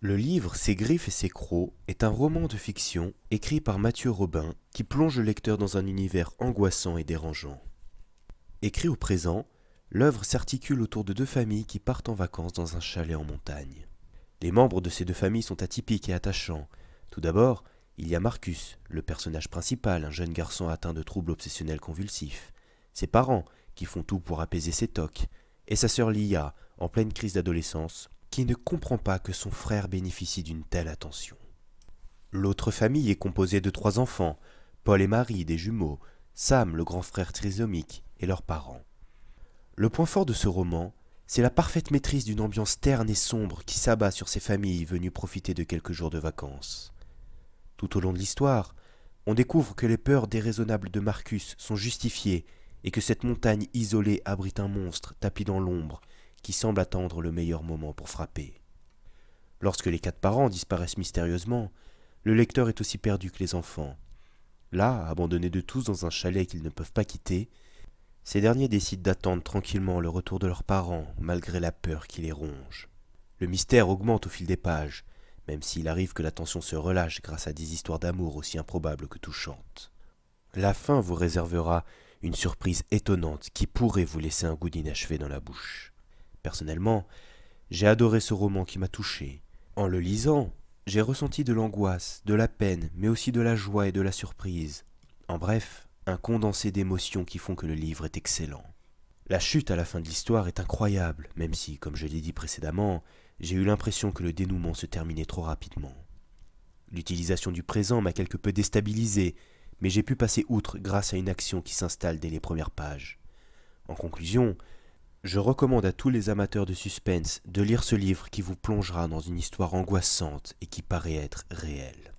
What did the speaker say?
Le livre Ses griffes et ses crocs est un roman de fiction écrit par Mathieu Robin qui plonge le lecteur dans un univers angoissant et dérangeant. Écrit au présent, l'œuvre s'articule autour de deux familles qui partent en vacances dans un chalet en montagne. Les membres de ces deux familles sont atypiques et attachants. Tout d'abord, il y a Marcus, le personnage principal, un jeune garçon atteint de troubles obsessionnels convulsifs. Ses parents, qui font tout pour apaiser ses tocs, et sa sœur Lia, en pleine crise d'adolescence, qui ne comprend pas que son frère bénéficie d'une telle attention. L'autre famille est composée de trois enfants, Paul et Marie, des jumeaux, Sam, le grand frère trisomique, et leurs parents. Le point fort de ce roman, c'est la parfaite maîtrise d'une ambiance terne et sombre qui s'abat sur ces familles venues profiter de quelques jours de vacances. Tout au long de l'histoire, on découvre que les peurs déraisonnables de Marcus sont justifiées et que cette montagne isolée abrite un monstre tapi dans l'ombre qui semble attendre le meilleur moment pour frapper. Lorsque les quatre parents disparaissent mystérieusement, le lecteur est aussi perdu que les enfants. Là, abandonnés de tous dans un chalet qu'ils ne peuvent pas quitter, ces derniers décident d'attendre tranquillement le retour de leurs parents, malgré la peur qui les ronge. Le mystère augmente au fil des pages, même s'il arrive que la tension se relâche grâce à des histoires d'amour aussi improbables que touchantes. La fin vous réservera une surprise étonnante qui pourrait vous laisser un goût d'inachevé dans la bouche. Personnellement, j'ai adoré ce roman qui m'a touché. En le lisant, j'ai ressenti de l'angoisse, de la peine, mais aussi de la joie et de la surprise. En bref, un condensé d'émotions qui font que le livre est excellent. La chute à la fin de l'histoire est incroyable, même si, comme je l'ai dit précédemment, j'ai eu l'impression que le dénouement se terminait trop rapidement. L'utilisation du présent m'a quelque peu déstabilisé, mais j'ai pu passer outre grâce à une action qui s'installe dès les premières pages. En conclusion, je recommande à tous les amateurs de suspense de lire ce livre qui vous plongera dans une histoire angoissante et qui paraît être réelle.